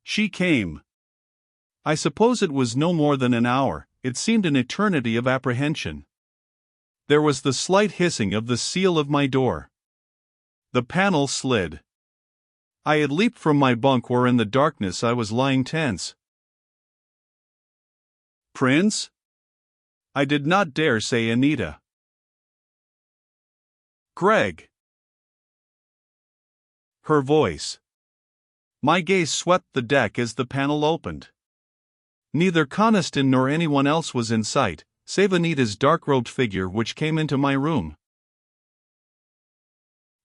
She came. I suppose it was no more than an hour, it seemed an eternity of apprehension. There was the slight hissing of the seal of my door. The panel slid. I had leaped from my bunk where in the darkness I was lying tense. Prince? I did not dare say Anita. Greg. Her voice. My gaze swept the deck as the panel opened. Neither Coniston nor anyone else was in sight, save Anita's dark-robed figure which came into my room.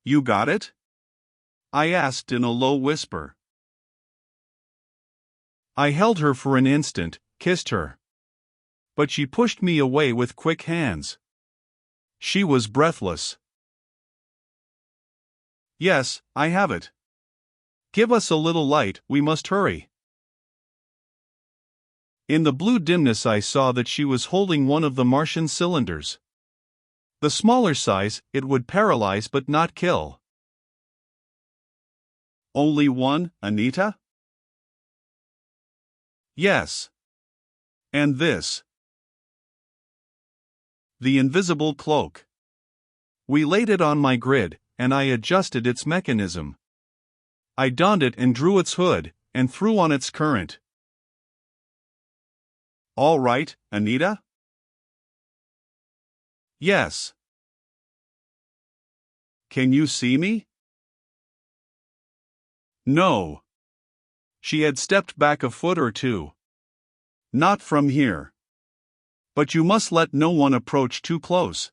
You got it? I asked in a low whisper. I held her for an instant, kissed her. But she pushed me away with quick hands. She was breathless. Yes, I have it. Give us a little light, we must hurry. In the blue dimness I saw that she was holding one of the Martian cylinders. The smaller size, it would paralyze but not kill. Only one, Anita? Yes. And this. The invisible cloak. We laid it on my grid, and I adjusted its mechanism. I donned it and drew its hood, and threw on its current. All right, Anita? Yes. Can you see me? No. She had stepped back a foot or two. Not from here. But you must let no one approach too close.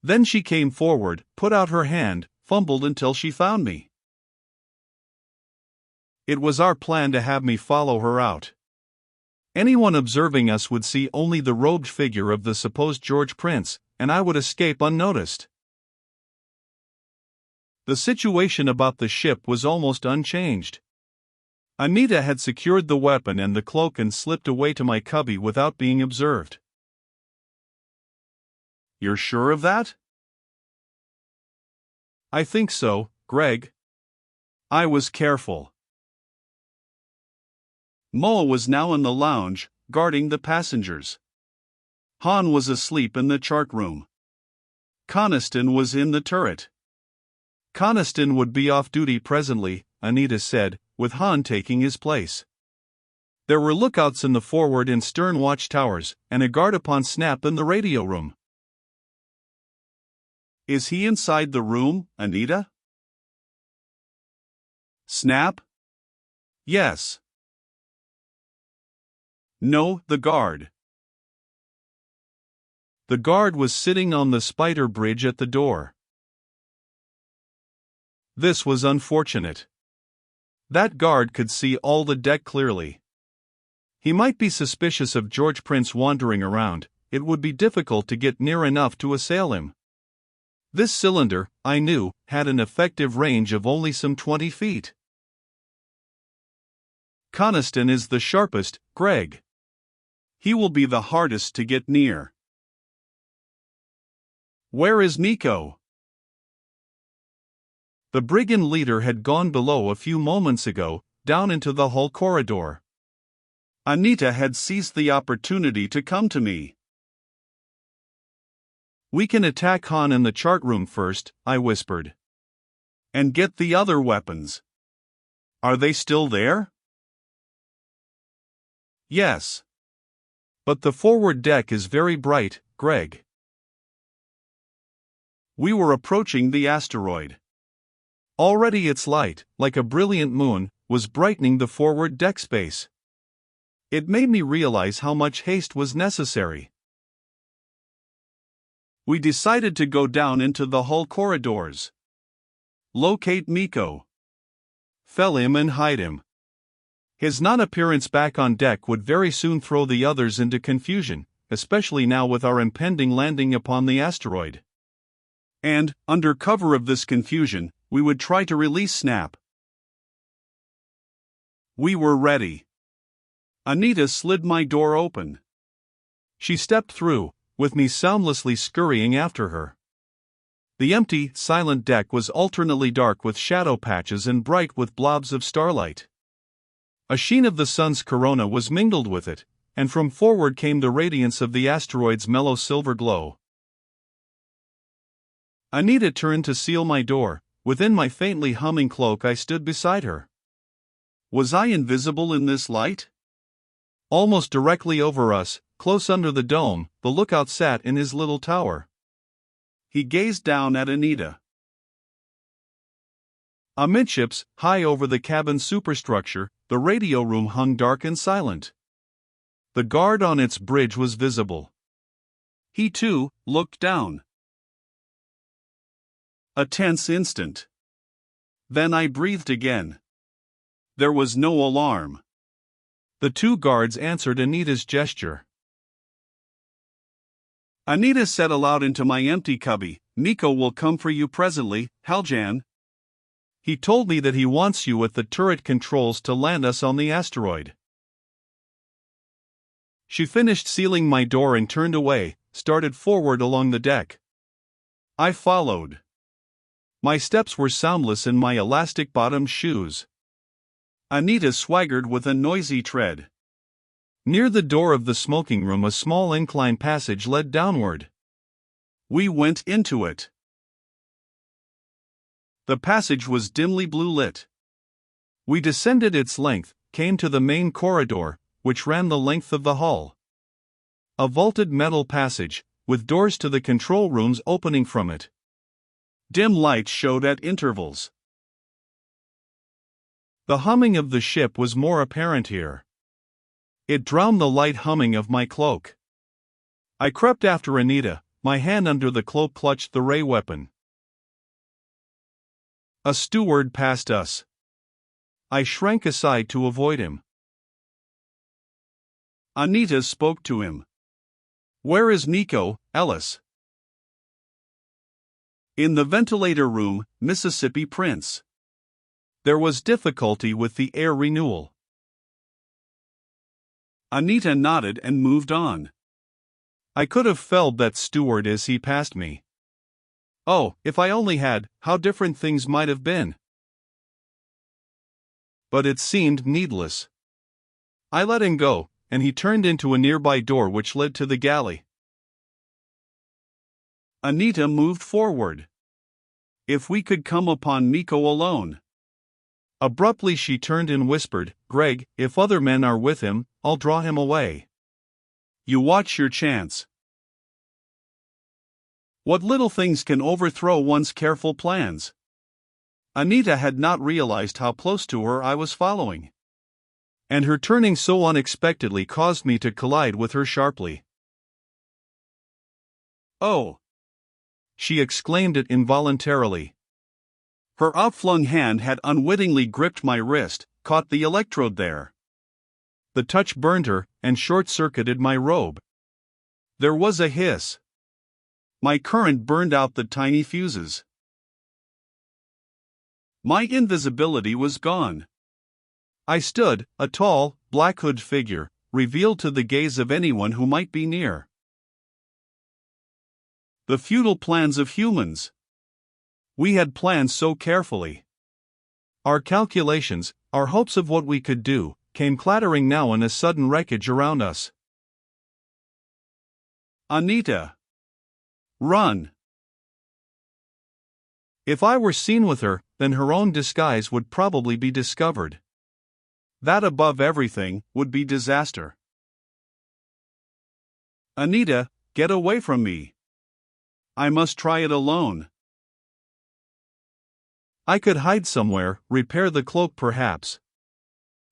Then she came forward, put out her hand, fumbled until she found me. It was our plan to have me follow her out. Anyone observing us would see only the robed figure of the supposed George Prince, and I would escape unnoticed. The situation about the ship was almost unchanged. Anita had secured the weapon and the cloak and slipped away to my cubby without being observed. You're sure of that? I think so, Greg. I was careful. Moa was now in the lounge, guarding the passengers. Han was asleep in the chart room. Coniston was in the turret. Coniston would be off duty presently, Anita said, with Han taking his place. There were lookouts in the forward and stern watch towers, and a guard upon Snap in the radio room. Is he inside the room, Anita? Snap? Yes. No, the guard. The guard was sitting on the spider bridge at the door. This was unfortunate. That guard could see all the deck clearly. He might be suspicious of George Prince wandering around. It would be difficult to get near enough to assail him. This cylinder, I knew, had an effective range of only some 20 feet. Coniston is the sharpest, Greg. He will be the hardest to get near. Where is Miko? The brigand leader had gone below a few moments ago, down into the hull corridor. Anita had seized the opportunity to come to me. We can attack Han in the chart room first, I whispered. And get the other weapons. Are they still there? Yes. But the forward deck is very bright, Greg. We were approaching the asteroid. Already its light, like a brilliant moon, was brightening the forward deck space. It made me realize how much haste was necessary. We decided to go down into the hull corridors. Locate Miko. Fell him and hide him. His non-appearance back on deck would very soon throw the others into confusion, especially now with our impending landing upon the asteroid. And, under cover of this confusion, we would try to release Snap. We were ready. Anita slid my door open. She stepped through, with me soundlessly scurrying after her. The empty, silent deck was alternately dark with shadow patches and bright with blobs of starlight. A sheen of the sun's corona was mingled with it, and from forward came the radiance of the asteroid's mellow silver glow. Anita turned to seal my door. Within my faintly humming cloak I stood beside her. Was I invisible in this light? Almost directly over us, close under the dome, the lookout sat in his little tower. He gazed down at Anita. Amidships, high over the cabin's superstructure, the radio room hung dark and silent. The guard on its bridge was visible. He, too, looked down. A tense instant. Then I breathed again. There was no alarm. The two guards answered Anita's gesture. Anita said aloud into my empty cubby, "Nico will come for you presently, Haljan. He told me that he wants you at the turret controls to land us on the asteroid." She finished sealing my door and turned away, started forward along the deck. I followed. My steps were soundless in my elastic-bottomed shoes. Anita swaggered with a noisy tread. Near the door of the smoking room a small incline passage led downward. We went into it. The passage was dimly blue-lit. We descended its length, came to the main corridor, which ran the length of the hull. A vaulted metal passage, with doors to the control rooms opening from it. Dim lights showed at intervals. The humming of the ship was more apparent here. It drowned the light humming of my cloak. I crept after Anita, my hand under the cloak clutched the ray weapon. A steward passed us. I shrank aside to avoid him. Anita spoke to him. "Where is Nico, Ellis?" "In the ventilator room, Mississippi Prince." There was difficulty with the air renewal. Anita nodded and moved on. I could have felled that steward as he passed me. Oh, if I only had, how different things might have been. But it seemed needless. I let him go, and he turned into a nearby door which led to the galley. Anita moved forward. If we could come upon Nico alone. Abruptly she turned and whispered, "Greg, if other men are with him, I'll draw him away. You watch your chance." What little things can overthrow one's careful plans? Anita had not realized how close to her I was following. And her turning so unexpectedly caused me to collide with her sharply. "Oh!" She exclaimed it involuntarily. Her outflung hand had unwittingly gripped my wrist, caught the electrode there. The touch burned her, and short-circuited my robe. There was a hiss. My current burned out the tiny fuses. My invisibility was gone. I stood, a tall, black-hooded figure, revealed to the gaze of anyone who might be near. The futile plans of humans. We had planned so carefully. Our calculations, our hopes of what we could do, came clattering now in a sudden wreckage around us. Anita. Run. If I were seen with her, then her own disguise would probably be discovered. That above everything, would be disaster. Anita, get away from me. I must try it alone. I could hide somewhere, repair the cloak perhaps.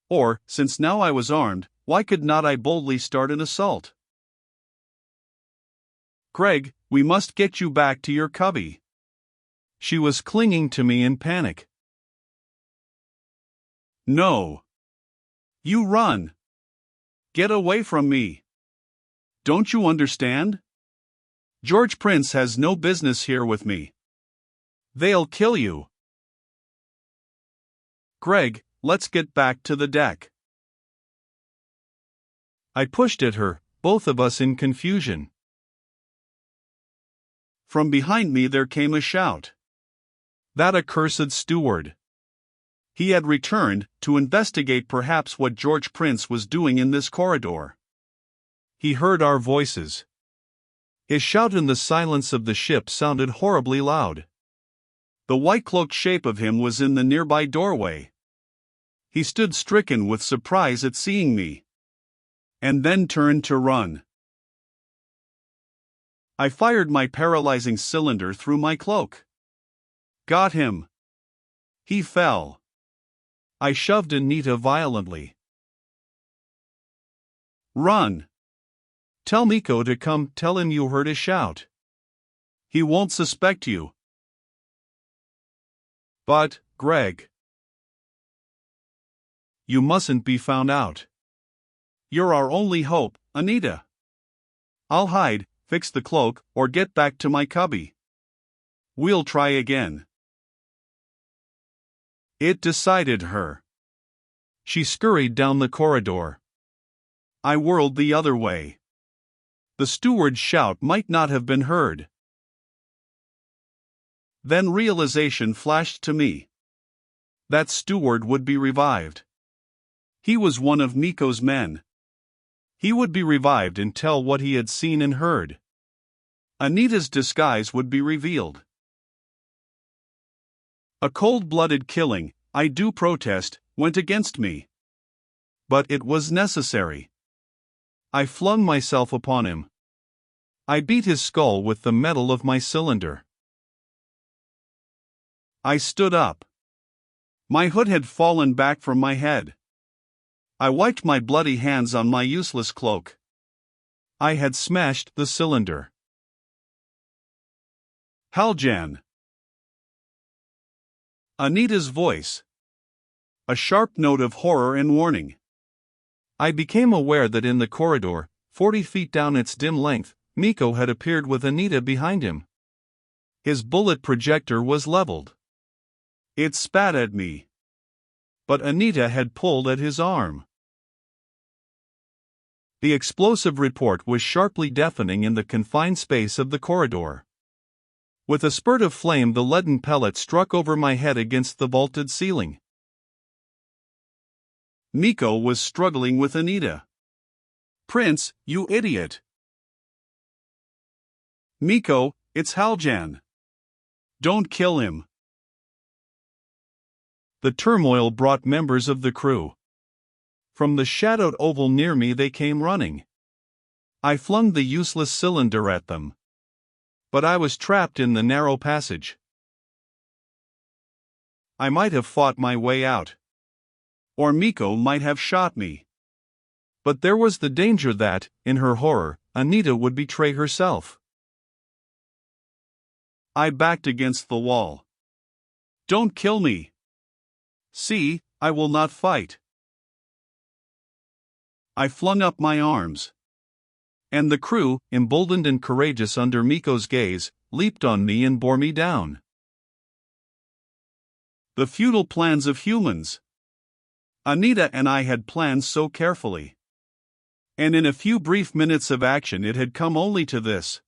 Or, since now I was armed, why could not I boldly start an assault? Greg, we must get you back to your cubby. She was clinging to me in panic. No. You run. Get away from me. Don't you understand? George Prince has no business here with me. They'll kill you. Greg, let's get back to the deck. I pushed at her, both of us in confusion. From behind me there came a shout. That accursed steward! He had returned, to investigate perhaps what George Prince was doing in this corridor. He heard our voices. His shout in the silence of the ship sounded horribly loud. The white-cloaked shape of him was in the nearby doorway. He stood stricken with surprise at seeing me, and then turned to run. I fired my paralyzing cylinder through my cloak. Got him. He fell. I shoved Anita violently. Run! Tell Miko to come, tell him you heard a shout. He won't suspect you. But, Greg, you mustn't be found out. You're our only hope, Anita. I'll hide, fix the cloak, or get back to my cubby. We'll try again. It decided her. She scurried down the corridor. I whirled the other way. The steward's shout might not have been heard. Then realization flashed to me. That steward would be revived. He was one of Miko's men. He would be revived and tell what he had seen and heard. Anita's disguise would be revealed. A cold-blooded killing, I do protest, went against me. But it was necessary. I flung myself upon him. I beat his skull with the metal of my cylinder. I stood up. My hood had fallen back from my head. I wiped my bloody hands on my useless cloak. I had smashed the cylinder. Haljan. Anita's voice. A sharp note of horror and warning. I became aware that in the corridor, 40 feet down its dim length, Miko had appeared with Anita behind him. His bullet projector was leveled. It spat at me. But Anita had pulled at his arm. The explosive report was sharply deafening in the confined space of the corridor. With a spurt of flame, the leaden pellet struck over my head against the vaulted ceiling. Miko was struggling with Anita. Prince, you idiot! Miko, it's Haljan. Don't kill him. The turmoil brought members of the crew. From the shadowed oval near me they came running. I flung the useless cylinder at them. But I was trapped in the narrow passage. I might have fought my way out. Or Miko might have shot me. But there was the danger that, in her horror, Anita would betray herself. I backed against the wall. Don't kill me. See, I will not fight. I flung up my arms. And the crew, emboldened and courageous under Miko's gaze, leaped on me and bore me down. The futile plans of humans. Anita and I had planned so carefully. And in a few brief minutes of action it had come only to this.